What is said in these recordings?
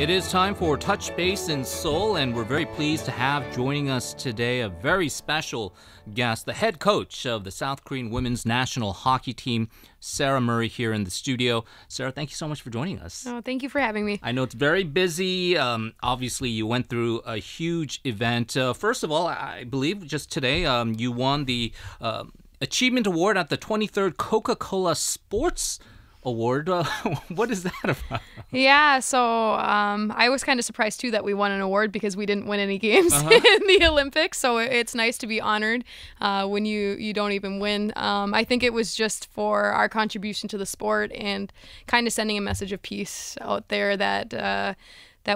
It is time for Touch Base in Seoul, and we're very pleased to have joining us today a very special guest, the head coach of the South Korean women's national hockey team, Sarah Murray, here in the studio. Sarah, thank you so much for joining us. Oh, thank you for having me. I know it's very busy. Obviously, you went through a huge event. First of all, I believe just today you won the Achievement Award at the 23rd Coca-Cola Sports Award. What is that about? Yeah, so I was kind of surprised too that we won an award because we didn't win any games in the Olympics. So it's nice to be honored when you don't even win. I think it was just for our contribution to the sport and kind of sending a message of peace out there that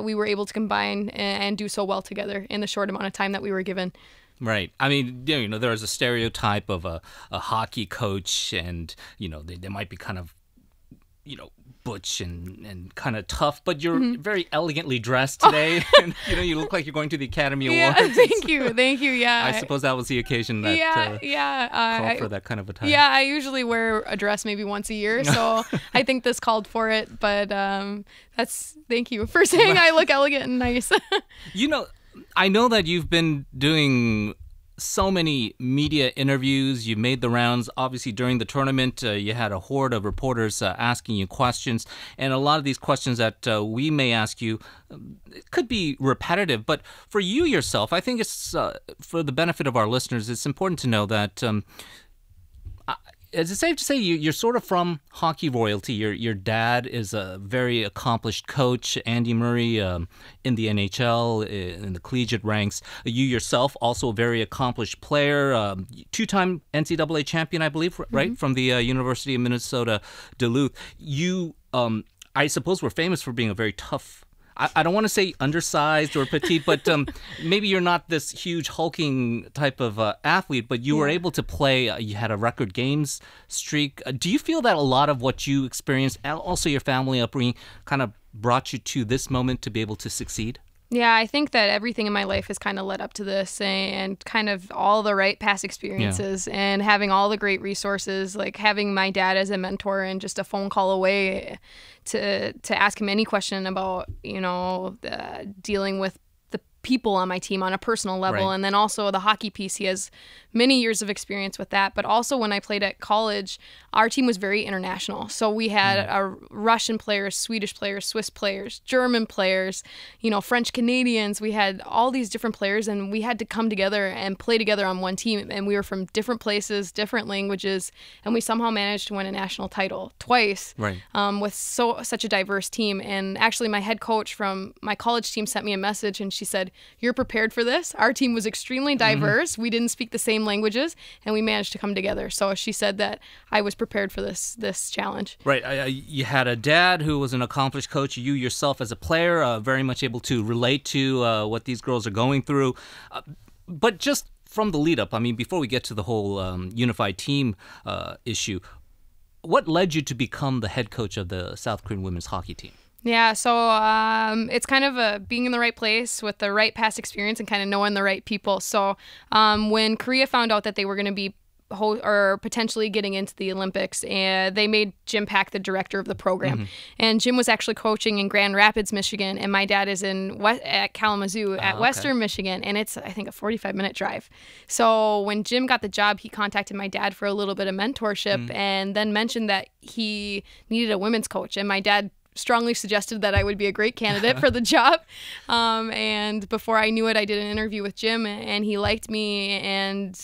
we were able to combine and do so well together in the short amount of time that we were given. Right. I mean, there's a stereotype of a hockey coach, and they might be kind of butch and kind of tough, but you're very elegantly dressed today. And, you look like you're going to the Academy Awards. Yeah, thank you. Yeah. I suppose that was the occasion that called for that kind of attire. Yeah, I usually wear a dress maybe once a year, so I think this called for it. But thank you for saying I look elegant and nice. I know that you've been doing so many media interviews. You made the rounds. Obviously, during the tournament, you had a horde of reporters asking you questions. And a lot of these questions that we may ask you it could be repetitive. But for you yourself, I think it's for the benefit of our listeners, it's important to know that is it safe to say you're sort of from hockey royalty? Your dad is a very accomplished coach, Andy Murray, in the NHL, in the collegiate ranks. You yourself, also a very accomplished player, two-time NCAA champion, I believe, right, from the University of Minnesota, Duluth. You, I suppose, were famous for being a very tough, I don't want to say undersized or petite, but maybe you're not this huge hulking type of athlete, but you were able to play. You had a record games streak. Do you feel that a lot of what you experienced, also your family upbringing, kind of brought you to this moment to be able to succeed? Yeah, I think that everything in my life has kind of led up to this, and kind of all the right past experiences and having all the great resources, like having my dad as a mentor and just a phone call away to ask him any question about, dealing with the people on my team on a personal level. Right. And then also the hockey piece. He has many years of experience with that. But also when I played at college, our team was very international. So we had Russian players, Swedish players, Swiss players, German players, French Canadians. We had all these different players, and we had to come together and play together on one team. And we were from different places, different languages, and we somehow managed to win a national title twice with such a diverse team. And actually my head coach from my college team sent me a message, and she said, "You're prepared for this." Our team was extremely diverse. We didn't speak the same languages, and we managed to come together. So she said that I was prepared for this challenge. Right. You had a dad who was an accomplished coach. You yourself as a player, very much able to relate to what these girls are going through. But just from the lead up, I mean, before we get to the whole unified team issue, what led you to become the head coach of the South Korean women's hockey team? Yeah, so it's kind of being in the right place with the right past experience and kind of knowing the right people. So when Korea found out that they were going to be or potentially getting into the Olympics, and they made Jim Pack the director of the program. And Jim was actually coaching in Grand Rapids, Michigan, and my dad is at Kalamazoo at Western Michigan, and it's, I think, a 45-minute drive. So when Jim got the job, he contacted my dad for a little bit of mentorship and then mentioned that he needed a women's coach, and my dad strongly suggested that I would be a great candidate for the job. And before I knew it, I did an interview with Jim, and he liked me. And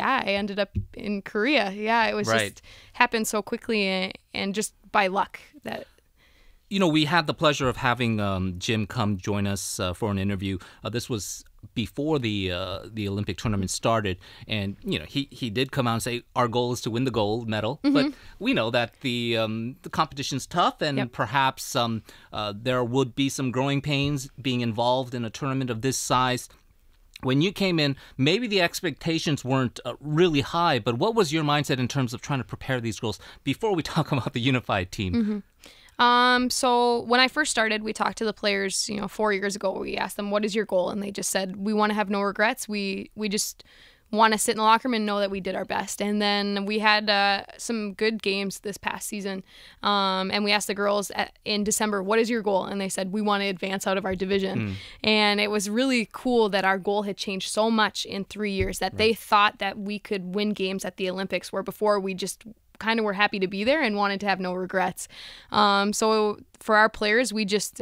I ended up in Korea. Yeah, it was just happened so quickly and just by luck that. We had the pleasure of having Jim come join us for an interview. This was before the Olympic tournament started, and he did come out and say our goal is to win the gold medal. But we know that the competition's tough, and perhaps there would be some growing pains being involved in a tournament of this size. When you came in, maybe the expectations weren't really high, but what was your mindset in terms of trying to prepare these girls before we talk about the unified team? So when I first started, we talked to the players, 4 years ago. We asked them, "What is your goal?" And they just said, "We want to have no regrets. We want to sit in the locker room and know that we did our best. And then we had some good games this past season. And we asked the girls in December, what is your goal? And they said, we want to advance out of our division. And it was really cool that our goal had changed so much in 3 years, that they thought that we could win games at the Olympics, where before we just kind of were happy to be there and wanted to have no regrets. So for our players, we just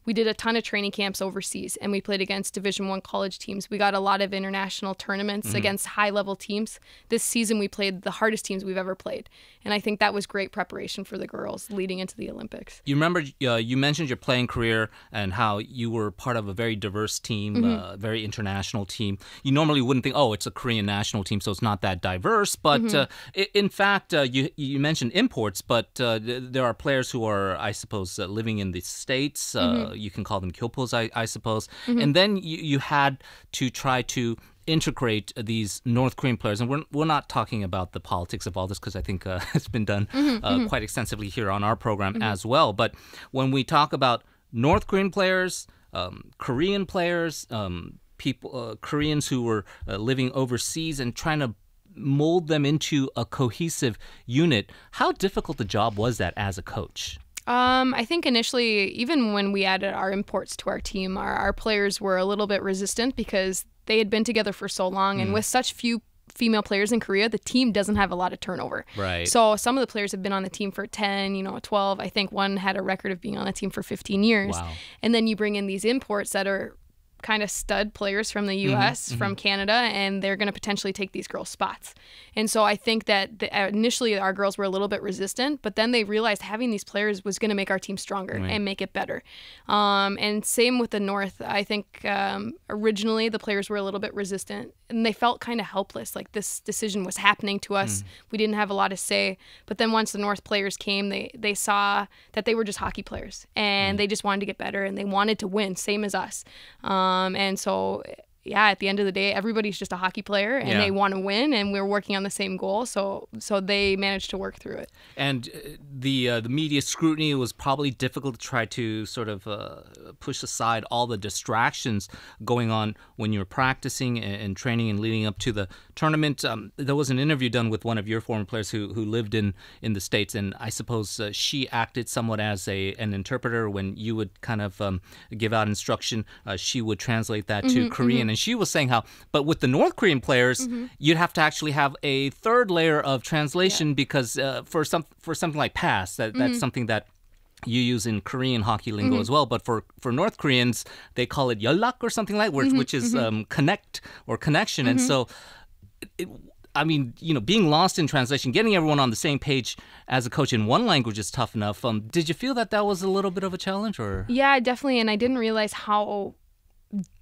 we did a ton of training camps overseas, and we played against Division I college teams. We got a lot of international tournaments against high-level teams. This season, we played the hardest teams we've ever played, and I think that was great preparation for the girls leading into the Olympics. You remember you mentioned your playing career and how you were part of a very diverse team, very international team. You normally wouldn't think, oh, it's a Korean national team, so it's not that diverse. But in fact, you mentioned imports, but there are players who are, I suppose, living in the States. You can call them kyopos, I suppose. And then you had to try to integrate these North Korean players. And we're not talking about the politics of all this, because I think it's been done quite extensively here on our program as well. But when we talk about North Korean players, Korean players, people, Koreans who were living overseas and trying to mold them into a cohesive unit, how difficult a job was that as a coach? I think initially, even when we added our imports to our team, our players were a little bit resistant because they had been together for so long. And with such few female players in Korea, the team doesn't have a lot of turnover. Right. So some of the players have been on the team for 10, 12. I think one had a record of being on the team for 15 years. Wow. And then you bring in these imports that are kind of stud players from the U.S., from Canada, and they're going to potentially take these girls' spots. And so I think that initially our girls were a little bit resistant, but then they realized having these players was going to make our team stronger and make it better. And same with the North. I think originally the players were a little bit resistant, and they felt kind of helpless, like this decision was happening to us. We didn't have a lot to say. But then once the North players came, they saw that they were just hockey players, and they just wanted to get better, and they wanted to win, same as us. And so, yeah, at the end of the day, everybody's just a hockey player, and they want to win, and we're working on the same goal. So they managed to work through it. And the media scrutiny was probably difficult to try to sort of push aside all the distractions going on when you were practicing and training and leading up to the tournament. There was an interview done with one of your former players who lived in the States, and I suppose she acted somewhat as an interpreter. When you would kind of give out instruction, she would translate that to Korean. And she was saying how, but with the North Korean players, you'd have to actually have a third layer of translation because for something like pass, that's something that you use in Korean hockey lingo as well. But for North Koreans, they call it 연락 or something like that, which is connect or connection. And so, I mean, being lost in translation, getting everyone on the same page as a coach in one language is tough enough. Did you feel that was a little bit of a challenge, or? Yeah, definitely. And I didn't realize how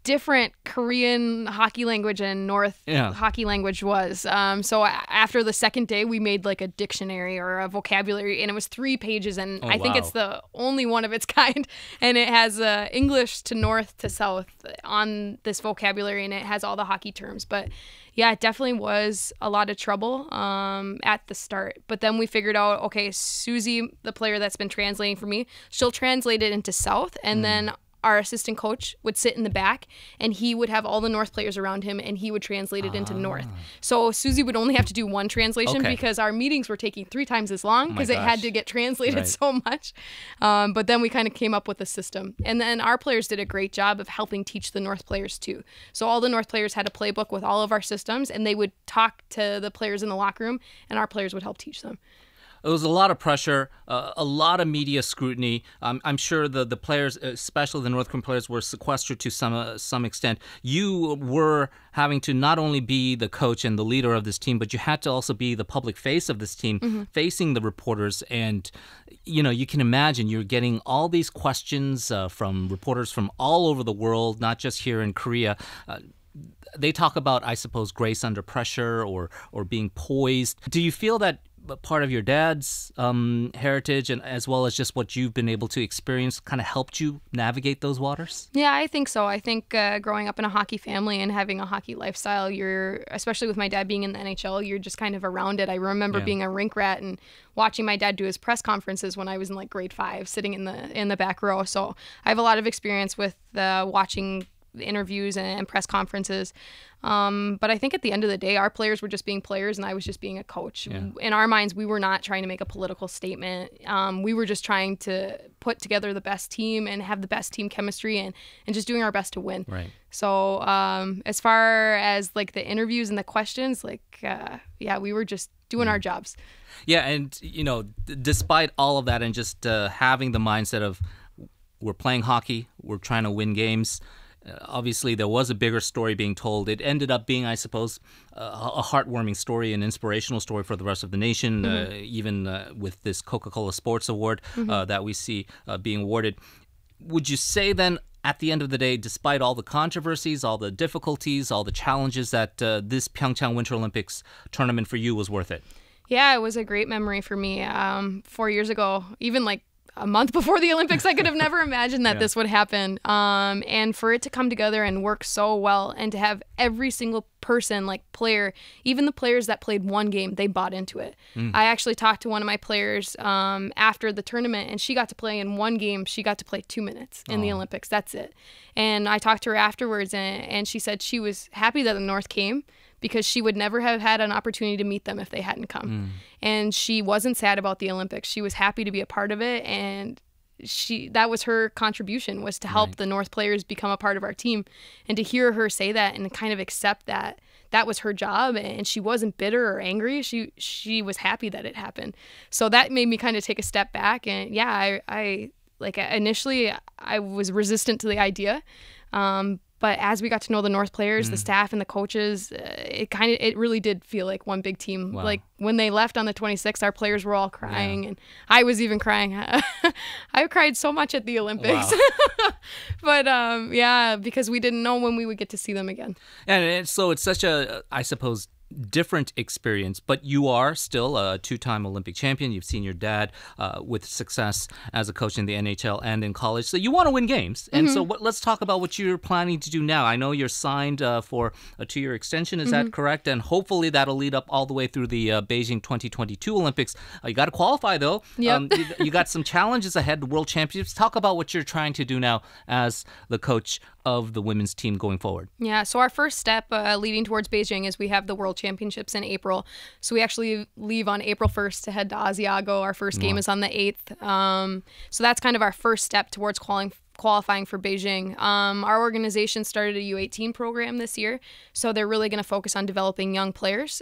different Korean hockey language and North hockey language was. So after the second day, we made like a dictionary or a vocabulary, and it was 3 pages, and I think it's the only one of its kind. And it has English to North to South on this vocabulary, and it has all the hockey terms. But yeah, it definitely was a lot of trouble at the start. But then we figured out, okay, Susie, the player that's been translating for me, she'll translate it into South, and then our assistant coach would sit in the back, and he would have all the North players around him, and he would translate it into North. So Susie would only have to do one translation because our meetings were taking 3 times as long because it had to get translated so much. But then we kind of came up with a system. And then our players did a great job of helping teach the North players too. So all the North players had a playbook with all of our systems, and they would talk to the players in the locker room, and our players would help teach them. It was a lot of pressure, a lot of media scrutiny. I'm sure the players, especially the North Korean players, were sequestered to some extent. You were having to not only be the coach and the leader of this team, but you had to also be the public face of this team, facing the reporters. And, you can imagine you're getting all these questions from reporters from all over the world, not just here in Korea. They talk about, I suppose, grace under pressure or being poised. Do you feel that part of your dad's heritage, and as well as just what you've been able to experience, kind of helped you navigate those waters? Yeah, I think so. I think growing up in a hockey family and having a hockey lifestyle, especially with my dad being in the NHL, you're just kind of around it. I remember being a rink rat and watching my dad do his press conferences when I was in like grade 5, sitting in the back row. So I have a lot of experience with watching interviews and press conferences. But I think at the end of the day, our players were just being players and I was just being a coach. Yeah. In our minds, we were not trying to make a political statement. We were just trying to put together the best team and have the best team chemistry and just doing our best to win. Right. So as far as like the interviews and the questions, we were just doing our jobs. Yeah, and despite all of that and just having the mindset of we're playing hockey, we're trying to win games. Obviously, there was a bigger story being told. It ended up being, I suppose, a heartwarming story, an inspirational story for the rest of the nation, even with this Coca-Cola Sports Award that we see being awarded. Would you say then, at the end of the day, despite all the controversies, all the difficulties, all the challenges, that this Pyeongchang Winter Olympics tournament for you was worth it? Yeah, it was a great memory for me. 4 years ago, even like a month before the Olympics, I could have never imagined that this would happen. And for it to come together and work so well and to have every single person, like player, even the players that played one game, they bought into it. I actually talked to one of my players after the tournament, and she got to play in one game. She got to play 2 minutes in the Olympics. That's it. And I talked to her afterwards, and she said she was happy that the North came, because she would never have had an opportunity to meet them if they hadn't come. And she wasn't sad about the Olympics. She was happy to be a part of it, and that was her contribution, was to help the North players become a part of our team. And to hear her say that and kind of accept that that was her job, and she wasn't bitter or angry. She was happy that it happened. So that made me kind of take a step back. And yeah, I like initially I was resistant to the idea. But as we got to know the North players, the staff and the coaches, it really did feel like one big team. Wow. Like when they left on the 26th, our players were all crying, and I was even crying. I cried so much at the Olympics. Wow. But because we didn't know when we would get to see them again. And so it's such a, I suppose, different experience, but you are still a two-time Olympic champion. You've seen your dad with success as a coach in the NHL and in college. So you want to win games. And so let's talk about what you're planning to do now. I know you're signed for a 2-year extension. Is that correct? And hopefully that'll lead up all the way through the Beijing 2022 Olympics. You got to qualify, though. Yep. You got some challenges ahead, the World Championships. Talk about what you're trying to do now as the coach of the women's team going forward. Yeah, so our first step leading towards Beijing is we have the World Championships in April. So we actually leave on April 1st to head to Asiago. Our first game is on the 8th. So that's kind of our first step towards qualifying for Beijing. Our organization started a U18 program this year, so they're really going to focus on developing young players.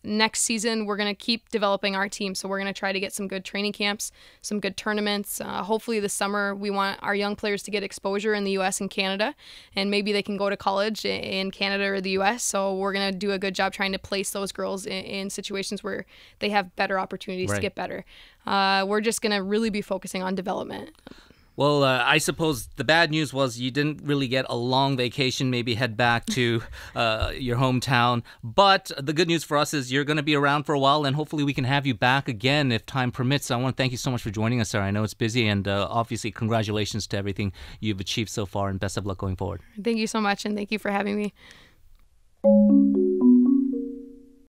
Next season, we're going to keep developing our team, so we're going to try to get some good training camps, some good tournaments. Hopefully this summer, we want our young players to get exposure in the U.S. and Canada, and maybe they can go to college in Canada or the U.S., so we're going to do a good job trying to place those girls in situations where they have better opportunities to get better. We're just going to really be focusing on development. Well, I suppose the bad news was you didn't really get a long vacation, maybe head back to your hometown. But the good news for us is you're going to be around for a while, and hopefully we can have you back again if time permits. I want to thank you so much for joining us, Sarah. I know it's busy, and obviously congratulations to everything you've achieved so far, and best of luck going forward. Thank you so much, and thank you for having me.